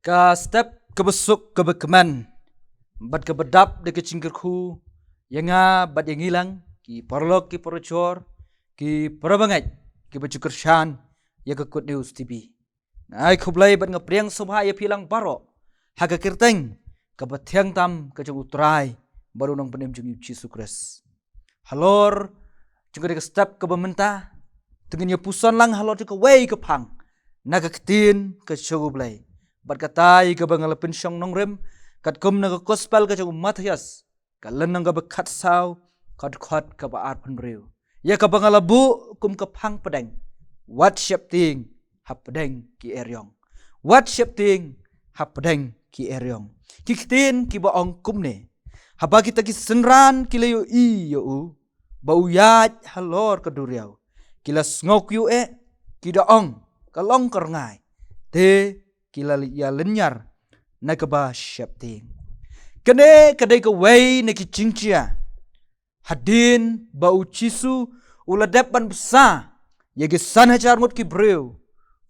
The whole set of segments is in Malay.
Ka step kebesuk kebekeman bat kebedap de kecingkerku yanga bat yang hilang ki porlok ki porocor ki perabangat ki bacukershan ya ke Good News TV. Ngai kublai bat ngapriang subha ya pilang baro haga kirteng ka bathyang tam ka jung utrai baru nang penem jung Yesus Kristus. Halor jung ka step ke bementa tengin ya puson lang halor jung wei ke pang naga ketin ke chogublai. Bat katai ka bangalapin siyang nongrem kat kum naga gospel ka jung Matias ka lenang ka bekat saw kat ka baat penriu ya ka bangalabu kum ka pang pedeng wat syap ting hap pedeng ki eryong wat syap ting hap pedeng ki eryong ki kitin ki baong kum ne haba kita ki senran ki leyo i yo u bau yat halor ka duriau kila ngok yu ki daong ka long ngai te kila ya lenyar na ka ba syap ting kene kadai ka wei na ki cingcia hadin bau cisu ula depan besar yagi san hajar ngut ki breu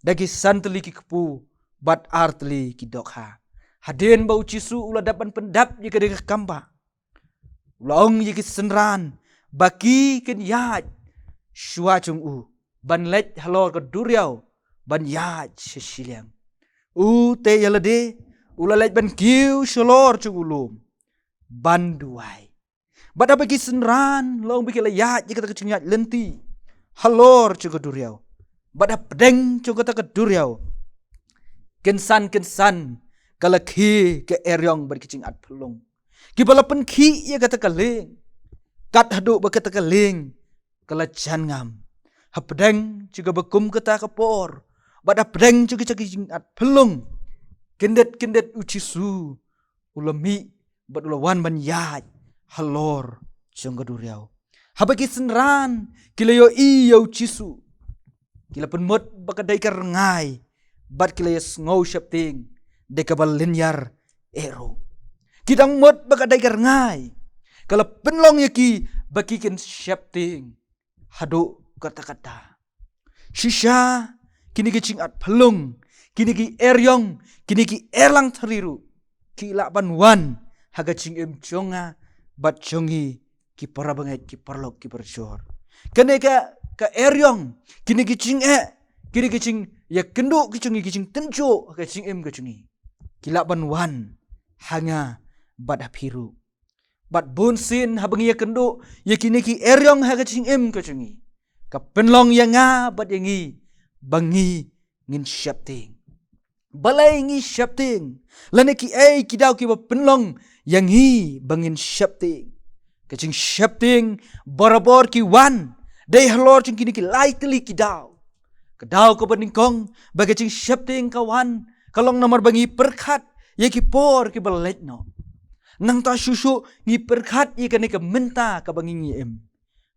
dagi san teli ki kepu bat artli ki dokha hadin bau cisu ula depan pendap yagi kadai ka kamba ulong yagi senran baki ken yaj shua chung u ban let halor ka duriau ban yaj sesiliang te yalade ulalait ban kiu sholor chugulum banduai bada bagi senran long bagi layat jika tak cingyak lenti halor chuga duriau bada pedeng chuga tak duriau kensan kalakhi ke eryong bagi cingat pelung ki balapan ki ya kata kaling kat hadu bakata kaling kalajan ngam hapedeng chuga bakum kata kapor bada pedeng cuki cingat pelung kendet ucisu ulami bat ulawan ban yaj halor jongga duriau habaki senran kilayo iyo cisu kila penmut bakadai karengai bat kilaya ngau syapting dekabal linyar ero kidang mut bakadai karengai kala penlong yaki bakikin syapting hadu kata-kata shisha kini cingat pelung kini ki eryong kini ki erlang thariru ki laban wan haga cing em jonga bat jongi ki parabangai ki parlok ki berjor kene ka eryong kini ki cing kini ki cing ya kendo ki cing tenjo haga cing em ka cungi ki laban wan hanga bat apiru bat bunsin habangi ya kendo ya kini ki eryong haga cing em ka cungi ka penlong ya nga bat yangi bangi ngin syapting balai ngi syapting lane ki kidau ki penlong yang hi bangin syapting kacing syapting barabor ki wan dai halor cing kini ki lai teli kidau kedau ko beningkong bagacing syapting kawan kalong nomor bangi perkat ye ki por ki balet no nang ta susu ngi perkat ye kane ka menta ka bangi ngi em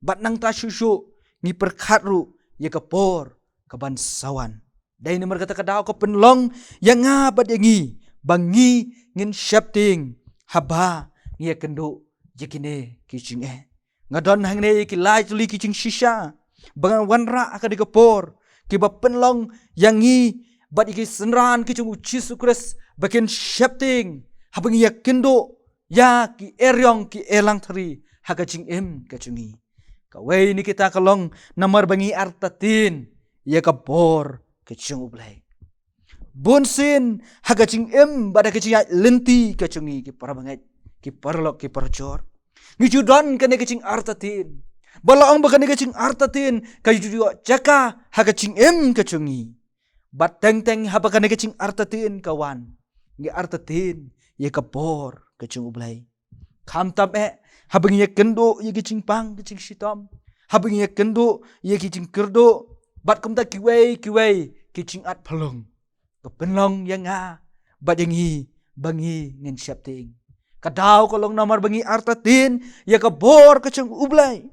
bat nang ta susu ngi perkat ru ye ka por kaban sawan dai nomor kata kadau ko penlong yang ngabat yangi bangi ngin syapting haba ngi kendo jekine kicing ngadon hangne ki lai tuli kicing shisha bangan wanra akadi kapor ki ba penlong yangi bat iki senran kicing Yesus Kristus bakin syapting haba ngi kendo ya ki eryong ki elang thari hakacing kacungi kawai ni kita kalong namar bangi artatin ya kapor kecung ublay bunsin hagacing bada kecing lenti kecungi ki parabangat ki parlok ki parcor ngijudon kane kecing artatin balaong bakane kecing artatin kayu juga jaka hagacing kecungi bat teng habakane kecing artatin kawan ngi artatin ye kapor kecung ublay kamtam habang ye kendo ye kecing pang kecing sitom habang ye kendo ye kecing kerdo bat kumta kiwei kicing at pelung kepenlong yang bat yang hi bangi ngin syapting kadau kolong namar bangi artatin ya kabor kecing ublay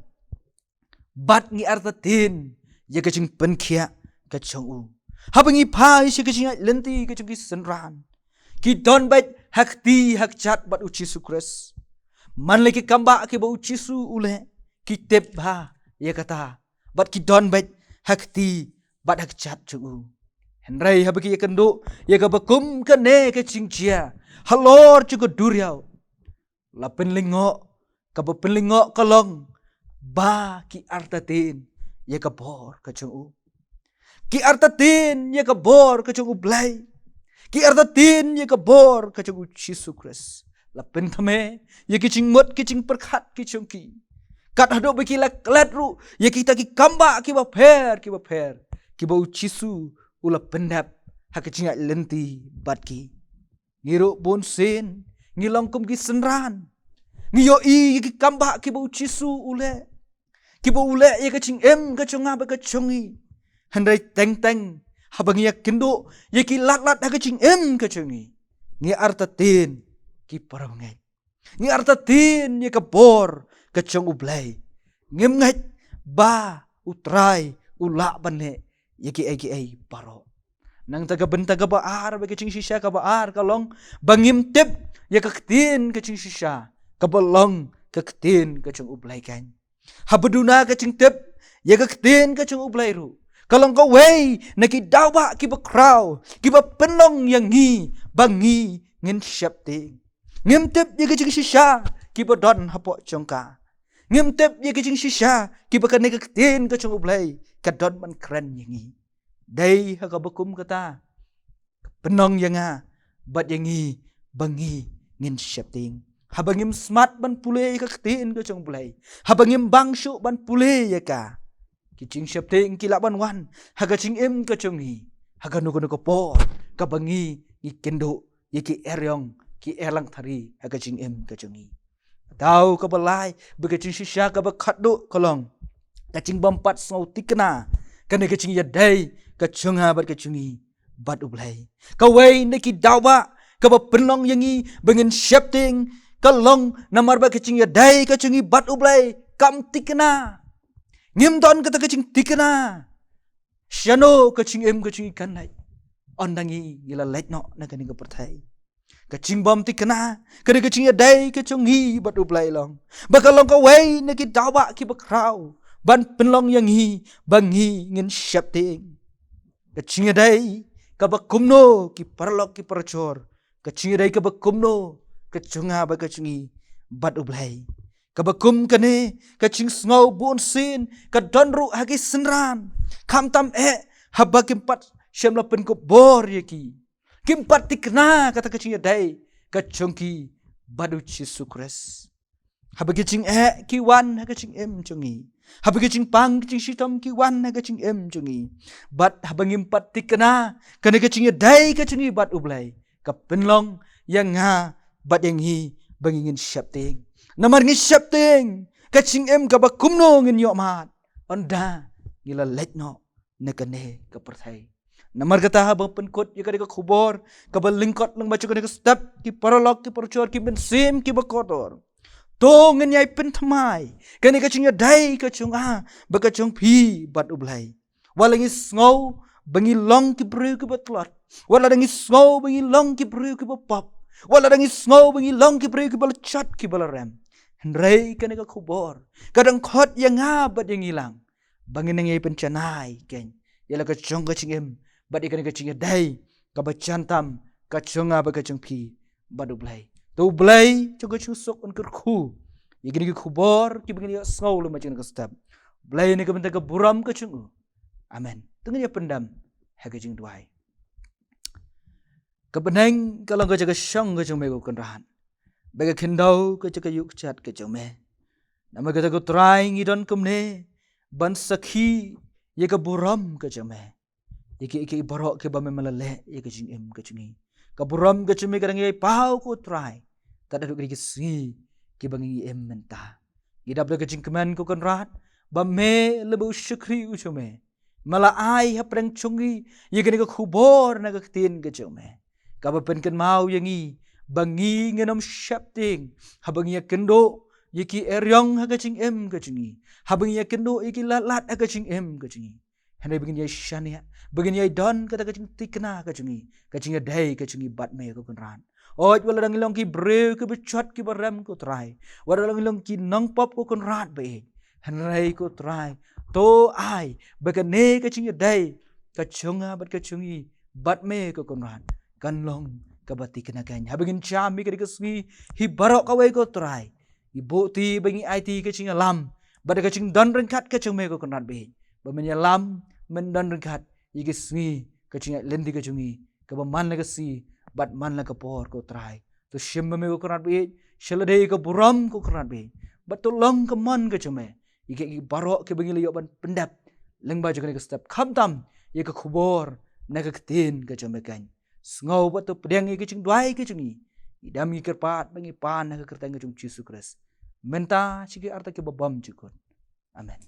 bat ngi artatin ya kecing penkia kecing u habangi pai si kecing lenti kecing senran ki don bat hakti hakcat bat Yesus Kristus man leki kamba ki ba Yesus ule ki tebha ya kata bat ki don bat hakti bat hakcat cu Henry habagi kendo ya ka bakum ka ne ka cingcia halor juga duriau la penlingo ka penlingo kalong ba ki artatin ya ka bor ka chung ki artatin ya ka bor ka chung blai ki artatin ya ka bor ka chung Jesus Christ la pen thame ya ki cing mot ki cing perkhat ki chung ki kat hado beki la klet ru ya kita ki kamba ki ba pher ki ba uchisu ula pendap hakichinga lenti batki ngiro bon sen ngilong kum ki senran ngiyo i ki kamba ki ba uchisu ule ki ba ule ya kaching em ka chunga ba ka chungi handai teng habang ya kendo ya ki lat hakicing em ka chungi ngi artatin ki parangai ngi artatin ya ka bor ka chung ublai ngem ngai ba utrai ula bane yaki ai paro nang taga benta ka baar ba kaching shisha ka baar kalong bangim tip ya kaktin kaching shisha kabalong kaktin kaching ublay kan habaduna kaching tip ya kaktin kaching ublay ru kalong ka way nakidawa ki ba kraw ki ba penong yang ngi bangi ngin syapting ngim tip ya kaching shisha ki ba don hapo chongka ngim tip ya kaching shisha ki ba kanay kaktin kaching ublay kadon man keren yangi day hakabakum kata penong yanga bat yangi bangi ngin syapting habangim smart ban pule kaktin ka chong pulai habangim bangshu ban pule yaka kiching syapting kila ban wan hagaching em ka chongi haganu ko po kabangi ni kendo yaki eryong ki erlang thari hagaching em ka chongi tau ka balai begaching shisha ka bakhatdo kolong kaching bampat sau tikna kana kaching yadai kachunga bat kachungi bat ublai kawai neki dawa ka penong yangi bengin syapting kalong namar ba kaching yadai kachungi bat ublai kam tikna ngim don kata kaching tikna shano kaching em kachungi kanai ondangi gila letno na kani ka perthai kaching bom tikna kana kaching yadai kachungi bat ublai long bakalong kawai neki dawa ki bakraw ban penlong yang hi bangi ngin syapting kaching dai ka bakumno ki parlok ki parchor kaching dai ka bakumno kachunga ba kachungi bat ublai ka bakum kane kaching sngo bon sin ka donru hagi senran kam tam haba kimpat syamla pen ko bor yaki kimpat tikna kata kaching dai kachungki badu Jesus Christ haba kaching ki wan kaching em chungi habagaching pang kaching shitom ki wan na kaching em chungi bat habangim pat tikna kana kaching dai kachungi bat ublai ka penlong yang nga bat yang hi bangingin syapting namar ngi syapting kaching em ka bakumno ngin yo mat onda ngila letno na kane ka perthai namar kata habang penkot ya ka khubor ka balingkot lang bacu ka step ki paralok ki percor ki bensim ki bakotor tong nganyai pen thamai kani kachung dai kachung bakachung phi bat ublai walangi sngo bangi long ki bru ki batlot wala dangi sngo bangi long ki bru ki bapap wala dangi sngo bangi long ki bru ki balchat ki balarem hendrai kani ka khubor kadang khot yang bat yang hilang bangi nangai penchanai ken yala kachung em bat ikani kachung dai ka bachantam kachung bakachung phi bat ublai tu blai choga chusok on kerku yigini ki khubor ki begini saw le macam ka step blai ni ka benta ka buram ka chung amen tengah ya pendam ha ka jing duai ka beneng ka lang ka jaga shong ka chung me ko kan rahan ba ka khindau ka jaga yuk chat ka chung me nama ka ko try ngi don kumne ban sakhi ye ka buram ka chung me iki borok ke ba me malale ye ka jing em ka chungi kaburam ka chumi kadang yai pau ko try tada duk ki si ki bangi em menta gidap le ka jingkeman ko kan rat ba me lebu syukri u chume mala ai ha prang chungi ye ka khubor na ka tin ka chume ka ba pen kan mau yangi bangi ngenom shapting ha bangi ya kendo ye ki eryong ha ka ching em ka chungi ha bangi ya kendo ye ki lat ha ka ching em ka chungi henai begini ya shania begini ya don kata kacing tikna kacing ya dai kacing bat me ko kunran oj wala dang ilong ki brew ki bechot ki baram ko try wala dang ilong ki nong pop ko kunrat be henai ko try to ai begane kacing ya dai kachunga bat kachungi bat me ko konran kan long kabati kenakan habingin chami ke kaswi hi barok kawe ko trai ibu ti bangi IT ke cing alam bat ke cing don rengkat ke cing me ko konran be ba menyalam men don rengkat i kaswi ke cing lendi ke cungi ke man la kasi bat man la kapor ko trai to shimba me ko konran be shalade ko buram ko konran be bat to long ke man ke cing me i barok ke bangi liyo ban pendap leng ba ke step khamtam ye ke khubor na ke tin ke cing me kan ngau bat to pedang ke cing duai ke cungi idam i kerpat bangi pan na ke kertang ke cung Yesus Kristus menta cigi arta ke babam jukun amen